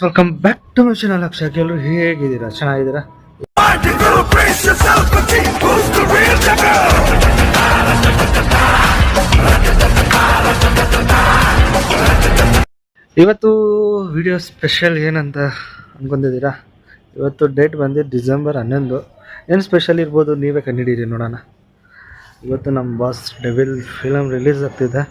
Welcome back to my channel Akshay. ಎಲ್ಲರೂ ಹೇಗಿದ್ದೀರಾ? ಚೆನ್ನಾಗಿದ್ದೀರಾ? ಇವತ್ತು ವಿಡಿಯೋ ಸ್ಪೆಷಲ್ ಏನಂತ ಅನ್ಕೊಂಡಿದ್ದೀರಾ? ಇವತ್ತು ಡೇಟ್ ಬಂದು ಡಿಸೆಂಬರ್ 11. ಏನು ಸ್ಪೆಷಲ್ ಇರ್ಬೋದು ನೀವೇ ಕಂಡುಹಿಡೀರಿ ನೋಡೋಣ. ಇವತ್ತು ನಮ್ಮ ಬಾಸ್ ಡೆವಿಲ್ ಫಿಲಮ್ ರಿಲೀಸ್ ಆಗ್ತಿದೆ.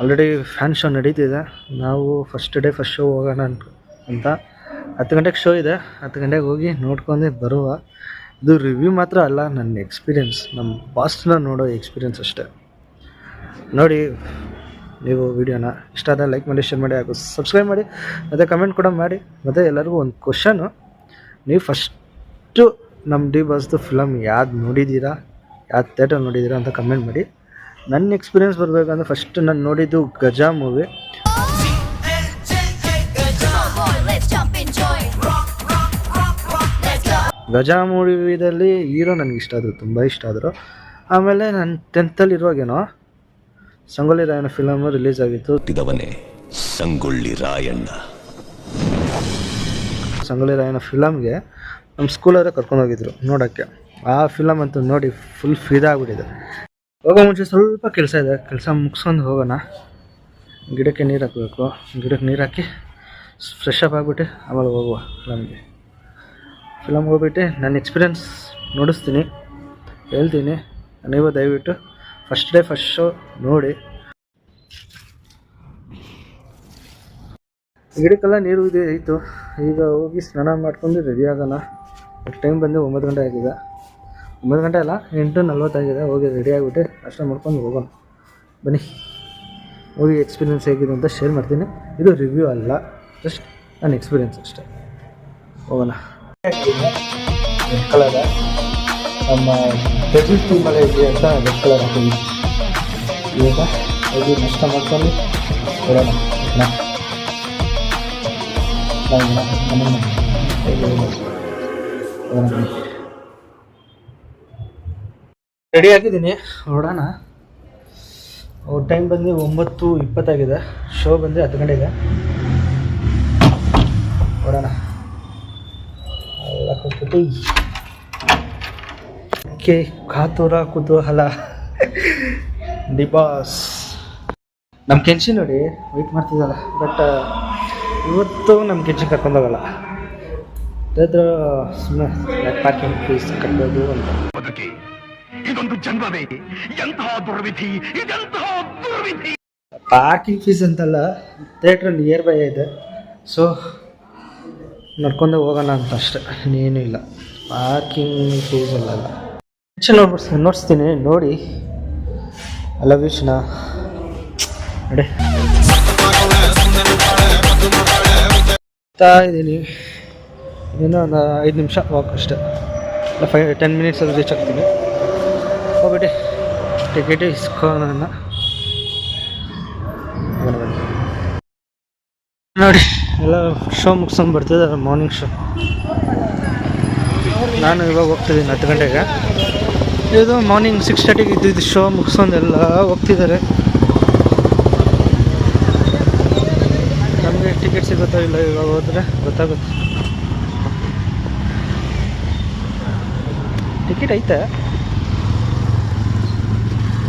ಆಲ್ರೆಡಿ ಫ್ಯಾನ್ ಶೋ ನಡೀತಿದೆ. ನಾವು ಫಸ್ಟ್ ಶೋ ಹೋಗೋಣ ಅಂತ 10 ಗಂಟೆಗೆ ಶೋ ಇದೆ. 10 ಗಂಟೆಗೆ ಹೋಗಿ ನೋಡ್ಕೊಂಡು ಬರುವ. ಇದು ರಿವ್ಯೂ ಮಾತ್ರ ಅಲ್ಲ, ನನ್ನ ಎಕ್ಸ್ಪೀರಿಯೆನ್ಸ್, ನಮ್ಮ ಬಾಸ್ನ ನೋಡೋ ಎಕ್ಸ್ಪೀರಿಯೆನ್ಸ್ ಅಷ್ಟೇ. ನೋಡಿ ನೀವು ವಿಡಿಯೋನ ಇಷ್ಟ ಆದರೆ ಲೈಕ್ ಮಾಡಿ, ಶೇರ್ ಮಾಡಿ, ಹಾಗೂ ಸಬ್ಸ್ಕ್ರೈಬ್ ಮಾಡಿ, ಮತ್ತು ಕಮೆಂಟ್ ಕೂಡ ಮಾಡಿ. ಮತ್ತು ಎಲ್ಲರಿಗೂ ಒಂದು ಕ್ವಶನು, ನೀವು ಫಸ್ಟು ನಮ್ಮ ಡಿ ಬಾಸ್ದು ಫಿಲಮ್ ಯಾವ್ದು ನೋಡಿದ್ದೀರಾ, ಯಾವ್ದು ಥಿಯೇಟರ್ ನೋಡಿದ್ದೀರಾ ಅಂತ ಕಮೆಂಟ್ ಮಾಡಿ. ನನ್ನ ಎಕ್ಸ್ಪೀರಿಯೆನ್ಸ್ ಬರಬೇಕಂದ್ರೆ ಫಸ್ಟ್ ನಾನು ನೋಡಿದ್ದು ಗಜಾ ಮೂವಿ. ಗಜಾ ಮೂವಿದಲ್ಲಿ ಹೀರೋ ನನಗೆ ಇಷ್ಟ ಆದರು, ತುಂಬ ಇಷ್ಟ ಆದರು. ಆಮೇಲೆ ನಾನು 10th ಇರುವಾಗೇನೋ ಸಂಗೊಳ್ಳಿ ರಾಯಣ್ಣ ಫಿಲಮ್ ರಿಲೀಸ್ ಆಗಿತ್ತು. ಸಂಗೊಳ್ಳಿ ರಾಯಣ್ಣ ಫಿಲಮ್ಗೆ ನಮ್ಮ ಸ್ಕೂಲವರೇ ಕರ್ಕೊಂಡೋಗಿದ್ರು ನೋಡೋಕ್ಕೆ. ಆ ಫಿಲಮ್ ಅಂತೂ ನೋಡಿ ಫುಲ್ ಫಿದಾ ಆಗ್ಬಿಟ್ಟಿದೆ. ಹೋಗೋ ಮುಂಚೆ ಸ್ವಲ್ಪ ಕೆಲಸ ಇದೆ, ಕೆಲಸ ಮುಗಿಸ್ಕೊಂಡು ಹೋಗೋಣ. ಗಿಡಕ್ಕೆ ನೀರು ಹಾಕಬೇಕು, ಗಿಡಕ್ಕೆ ನೀರು ಹಾಕಿ ಫ್ರೆಶ್ ಅಪ್ ಆಗಿಬಿಟ್ಟು ಆಮೇಲೆ ಹೋಗುವ ಫಿಲಮ್ಗೆ ಹೋಗ್ಬಿಟ್ಟು ನನ್ನ ಎಕ್ಸ್ಪೀರಿಯೆನ್ಸ್ ನೋಡಿಸ್ತೀನಿ, ಹೇಳ್ತೀನಿ. ನೀವು ದಯವಿಟ್ಟು ಫಸ್ಟ್ ಶೋ ನೋಡಿ. ಗಿಡಕ್ಕೆಲ್ಲ ನೀರು ಇತ್ತು. ಈಗ ಹೋಗಿ ಸ್ನಾನ ಮಾಡ್ಕೊಂಡು ರೆಡಿ ಆಗೋಣ. ಟೈಮ್ ಬಂದು 9 ಗಂಟೆ ಆಗಿದೆ. 9 ಗಂಟೆ ಅಲ್ಲ, 8:40 ಆಗಿದೆ. ಹೋಗಿ ರೆಡಿ ಆಗಿಬಿಟ್ಟು ಅಷ್ಟೇ ಮಾಡ್ಕೊಂಡು ಹೋಗೋಣ. ಬನ್ನಿ, ಹೋಗಿ ಎಕ್ಸ್ಪೀರಿಯೆನ್ಸ್ ಹೇಗಿದೆ ಅಂತ ಶೇರ್ ಮಾಡ್ತೀನಿ. ಇದು ರಿವ್ಯೂ ಅಲ್ಲ, ಜಸ್ಟ್ ನನ್ನ ಎಕ್ಸ್ಪೀರಿಯೆನ್ಸ್ ಅಷ್ಟೇ. ಹೋಗೋಣ. ರೆಡ್ ಕಲರ್ ನಮ್ಮ ಡೆಬಿಲ್ ಟೀಮಲ್ಲೇ ಇದೆ ಅಂತ ರೆಡ್ ಕಲರ್ ಹಾಕಿದ್ವಿ. ಈಗ ಹೋಗಿ ನಷ್ಟ ಮಾಡ್ಕೊಂಡು ಕೊಡೋಣ. ರೆಡಿ ಆಗಿದ್ದೀನಿ, ನೋಡೋಣ. ಟೈಮ್ ಬಂದು 9:20 ಆಗಿದೆ. ಶೋ ಬಂದು 10 ಗಂಟೆಗೆ. ನೋಡೋಣ. ಎಲ್ಲ ಕೊಟ್ಬಿಟ್ಟು ಓಕೆ, ಕಾತುರ ಕುತೂಹಲ. ಡಿ ಬಾಸ್ ನಮ್ಮ ಕೆಂಚಿ ನೋಡಿ ವೆಯ್ಟ್ ಮಾಡ್ತಿದ್ದಲ್ಲ. ಬಟ್ ಇವತ್ತು ನಮ್ಮ ಕೆಂಚಿ ಕರ್ಕೊಂಡೋಗಲ್ಲ. ಸುಮ್ಮನೆ ಪಾರ್ಕಿಂಗ್ ಫೀಸ್ ಕಟ್ಟೋದು ಅಂತ. ಪಾರ್ಕಿಂಗ್ ಫೀಸ್ ಅಂತಲ್ಲ, ಥಿಯೇಟ್ರ್ ನಿಯರ್ ಬೈ ಇದೆ, ಸೊ ನಡ್ಕೊಂಡೆ ಹೋಗೋಣ ಅಂತ ಅಷ್ಟೆ, ಇನ್ನೇನು ಇಲ್ಲ. ಪಾರ್ಕಿಂಗ್ ಫೀಸ್ ಅಲ್ಲ. ನೋಡಿಸ್ತೀನಿ ನೋಡಿ. ಐ ಲವ್ ಯು ಚಿನ್ನ. ನೋಡಿ ಇದ್ದೀನಿ. ಇನ್ನೂ ಒಂದು 5 ನಿಮಿಷ ವಾಕ್ ಅಷ್ಟೇ, 10 ಮಿನಿಟ್ಸಲ್ಲಿ ರೀಚ್ ಆಗ್ತೀನಿ. ಹೋಗ್ಬಿಟ್ಟು ಟಿಕೆಟ್ ಇಸ್ಕೊಳ್ಳೋಣ. ನೋಡಿ ಎಲ್ಲ ಶೋ ಮುಗಿಸ್ಕೊಂಡು ಬರ್ತಿದ್ದಾರೆ, ಮಾರ್ನಿಂಗ್ ಶೋ. ನಾನು ಇವಾಗ ಹೋಗ್ತಿದ್ದೀನಿ 10 ಗಂಟೆಗೆ. ಇದು ಮಾರ್ನಿಂಗ್ 6:30ಗೆ ಇದ್ದಿದ್ದು ಶೋ ಮುಗಿಸ್ಕೊಂಡು ಎಲ್ಲ ಹೋಗ್ತಿದ್ದಾರೆ. ನಮಗೆ ಟಿಕೆಟ್ ಸಿಗುತ್ತೋ ಇಲ್ಲ, ಇವಾಗ ಹೋದರೆ ಗೊತ್ತಾಗುತ್ತೆ. ಟಿಕೆಟ್ ಐತೆ,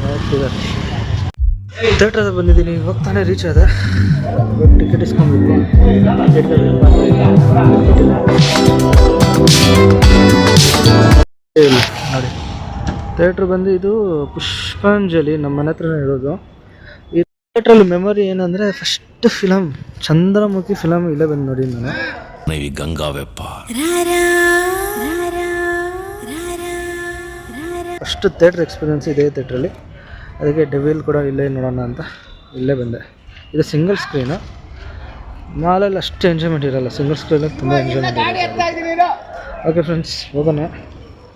ಹೋಗ್ತಿದ್ದಾರೆ. ಥಿಯೇಟ್ರದ ಬಂದಿದ್ದೀನಿ, ಇವಾಗ ತಾನೇ ರೀಚ್ ಆದ. ಟಿಕೆಟ್ ಇಸ್ಕೊಂಡ್ಬಿಟ್ಟು ನೋಡಿ. ಥಿಯೇಟ್ರ್ ಬಂದು ಇದು ಪುಷ್ಪಾಂಜಲಿ, ನಮ್ಮ ಮನೆ ಹತ್ರನೇ ಇರೋದು. ಈ ಥಿಯೇಟ್ರಲ್ಲಿ ಮೆಮೊರಿ ಏನಂದರೆ, ಫಸ್ಟ್ ಫಿಲಮ್ ಚಂದ್ರಮುಖಿ ಫಿಲಮ್ ಇಲ್ಲೇ ಬಂದು ನೋಡಿ ನಾನು. ಗಂಗಾವೆಪ್ಪ ಫಸ್ಟ್ ಥಿಯೇಟ್ರ್ ಎಕ್ಸ್ಪೀರಿಯೆನ್ಸ್ ಇದೆ ಥಿಯೇಟ್ರಲ್ಲಿ. ಅದಕ್ಕೆ ಡೆವಿಲ್ ಕೂಡ ಇಲ್ಲೇ ನೋಡೋಣ ಅಂತ ಇಲ್ಲೇ ಬಂದೆ. ಇದು ಸಿಂಗಲ್ ಸ್ಕ್ರೀನು. ಮಾಲಲ್ಲಿ ಅಷ್ಟು ಎಂಜಾಯ್ಮೆಂಟ್ ಇರೋಲ್ಲ, ಸಿಂಗಲ್ ಸ್ಕ್ರೀನಲ್ಲಿ ತುಂಬ ಎಂಜಾಯ್ಮೆಂಟ್ ಇರುತ್ತೆ. ಓಕೆ ಫ್ರೆಂಡ್ಸ್, ಹೋಗೋಣ.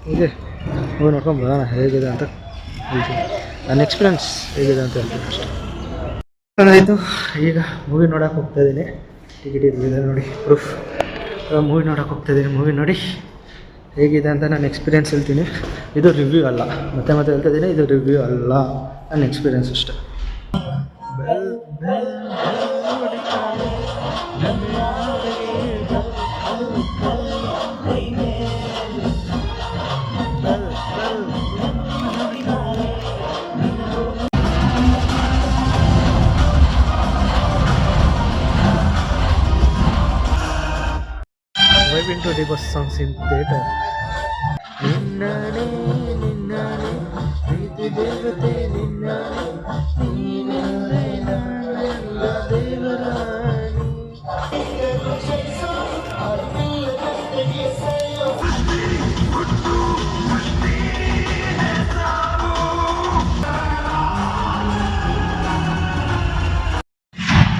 ಹೀಗೆ ಮೂವಿ ನೋಡ್ಕೊಂಡು ಬರೋಣ ಹೇಗಿದೆ ಅಂತ ಹೇಳ್ತೀನಿ. ನನ್ನ ಎಕ್ಸ್ಪೀರಿಯೆನ್ಸ್ ಹೇಗಿದೆ ಅಂತ ಹೇಳ್ತೀನಿ ಅಷ್ಟೇ. ಆಯಿತು, ಈಗ ಮೂವಿ ನೋಡೋಕೆ ಹೋಗ್ತಾಯಿದ್ದೀನಿ. ಟಿಕೆಟ್ ಇರಲಿದೆ ನೋಡಿ, ಪ್ರೂಫ್. ಮೂವಿ ನೋಡೋಕೆ ಹೋಗ್ತಾಯಿದ್ದೀನಿ. ಮೂವಿ ನೋಡಿ ಹೇಗಿದೆ ಅಂತ ನಾನು ಎಕ್ಸ್ಪೀರಿಯೆನ್ಸ್ ಹೇಳ್ತೀನಿ. ಇದು ರಿವ್ಯೂ ಅಲ್ಲ, ಮತ್ತೆ ಮತ್ತೆ ಹೇಳ್ತಾ ಇದ್ದೀನಿ, ಇದು ರಿವ್ಯೂ ಅಲ್ಲ, ನನ್ನ ಎಕ್ಸ್ಪೀರಿಯನ್ಸ್ ಅಷ್ಟೆ. I've been to the bus songs in theater. ನಿನ್ನನೆ ನಿನ್ನನೆ ಪ್ರೀತಿ ದೇವತೆ ನಿನ್ನನೆ ನೀನೆಂದೇ ನಾನೆಲ್ಲ ದೇವರಾಣಿ.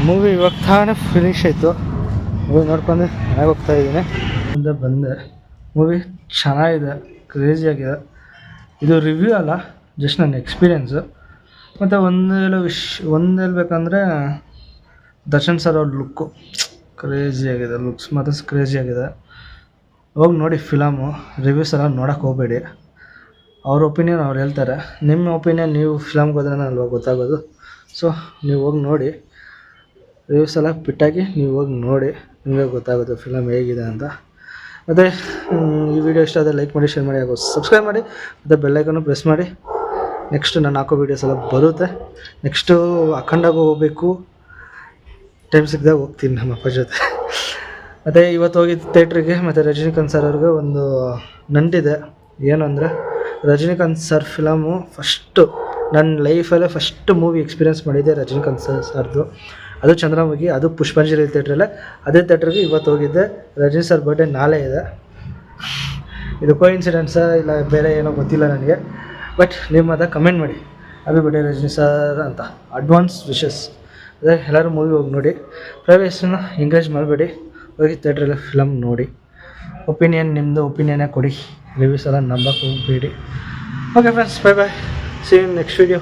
ಮೂವಿ ಇವಾಗ ತಾನೇ ಫಿನಿಶ್ ಆಯಿತು. ಮೂವಿ ನೋಡ್ಕೊಂಡು ಮನೆಗೆ ಹೋಗ್ತಾ ಇದ್ದೀನಿ. ಬಂದೆ. ಮೂವಿ ಚೆನ್ನಾಗಿದೆ, ಕ್ರೇಜಿಯಾಗಿದೆ. ಇದು ರಿವ್ಯೂ ಅಲ್ಲ, ಜಸ್ಟ್ ನನ್ನ ಎಕ್ಸ್ಪೀರಿಯೆನ್ಸು. ಮತ್ತು ಒಂದು ಹೇಳ್ಬೇಕಂದ್ರೆ ದರ್ಶನ್ ಸರ್ ಅವ್ರ ಲುಕ್ಕು ಕ್ರೇಜಿಯಾಗಿದೆ, ಲುಕ್ಸ್ ಮಾತ್ರ ಕ್ರೇಜಿಯಾಗಿದೆ. ಹೋಗಿ ನೋಡಿ ಫಿಲಮು. ರಿವ್ಯೂಸ್ ಎಲ್ಲ ನೋಡೋಕ್ಕೆ ಹೋಗಬೇಡಿ. ಅವ್ರ ಒಪಿನಿಯನ್ ಅವ್ರು ಹೇಳ್ತಾರೆ, ನಿಮ್ಮ ಒಪಿನಿಯನ್ ನೀವು ಫಿಲಮ್ಗೆ ಹೋದ್ರೆ ಅಲ್ವಾ ಗೊತ್ತಾಗೋದು. ಸೊ ನೀವು ಹೋಗಿ ನೋಡಿ, ರಿವ್ಯೂಸ್ ಎಲ್ಲ ಬಿಟ್ಟಾಗಿ ನೀವು ಹೋಗಿ ನೋಡಿ, ನಿಮಗೆ ಗೊತ್ತಾಗುತ್ತೆ ಫಿಲಮ್ ಹೇಗಿದೆ ಅಂತ. ಮತ್ತು ಈ ವಿಡಿಯೋ ಇಷ್ಟ ಆದರೆ ಲೈಕ್ ಮಾಡಿ, ಶೇರ್ ಮಾಡಿ, ಹಾಗೂ ಸಬ್ಸ್ಕ್ರೈಬ್ ಮಾಡಿ, ಮತ್ತು ಬೆಲ್ಲೈಕನ್ನು ಪ್ರೆಸ್ ಮಾಡಿ. ನೆಕ್ಸ್ಟ್ ನಾನು ಹಾಕೋ ವೀಡಿಯೋಸ್ ಎಲ್ಲ ಬರುತ್ತೆ. ನೆಕ್ಸ್ಟು ಅಖಂಡಾಗೂ ಹೋಗಬೇಕು, ಟೈಮ್ ಸಿಕ್ಕಿದಾಗ ಹೋಗ್ತೀನಿ ನಮ್ಮ ಅಪ್ಪ ಜೊತೆ. ಮತ್ತು ಇವತ್ತು ಹೋಗಿದ್ದು ಥಿಯೇಟ್ರಿಗೆ. ಮತ್ತು ರಜನಿಕಾಂತ್ ಸರ್ ಅವ್ರಿಗೆ ಒಂದು ನಂಟಿದೆ. ಏನು ಅಂದರೆ, ರಜನಿಕಾಂತ್ ಸರ್ ಫಿಲಮು ಫಸ್ಟು ನನ್ನ ಲೈಫಲ್ಲೇ ಫಸ್ಟ್ ಮೂವಿ ಎಕ್ಸ್ಪೀರಿಯೆನ್ಸ್ ಮಾಡಿದ್ದೆ ರಜನಿಕಾಂತ್ ಸರ್ದು. ಅದು ಚಂದ್ರಮುಖಿ, ಅದು ಪುಷ್ಪಾಂಜಲಿ ಥಿಯೇಟ್ರಲ್ಲೇ. ಅದೇ ಥಿಯೇಟ್ರಿಗೆ ಇವತ್ತು ಹೋಗಿದ್ದೆ. ರಜನಿ ಸರ್ ಬರ್ಡೇ ನಾಳೆ ಇದೆ. ಇದು ಕೋಇನ್ಸಿಡೆನ್ಸಾ ಇಲ್ಲ ಬೇರೆ ಏನೋ ಗೊತ್ತಿಲ್ಲ ನನಗೆ. ಬಟ್ ನಿಮ್ಮ ಅದ ಕಮೆಂಟ್ ಮಾಡಿ, ಹ್ಯಾಪಿ ಬರ್ಡೇ ರಜನಿ ಸರ್ ಅಂತ. Advance wishes. ಅದೇ ಎಲ್ಲರೂ ಮೂವಿ ಹೋಗಿ ನೋಡಿ. ಪ್ರೈವೇಟ್ಸನ್ನ ಎಂಕರೇಜ್ ಮಾಡಬೇಡಿ, ಹೋಗಿ ಥಿಯೇಟ್ರಲ್ಲಿ ಫಿಲಮ್ ನೋಡಿ. ಒಪಿನಿಯನ್ ನಿಮ್ಮದು ಒಪಿನಿಯನ್ನೇ ಕೊಡಿ, ರಿವ್ಯೂಸ್ ಎಲ್ಲ ನಂಬಕ್ಕೆ ಹೋಗಬೇಡಿ. Okay friends, bye bye, see you in next video.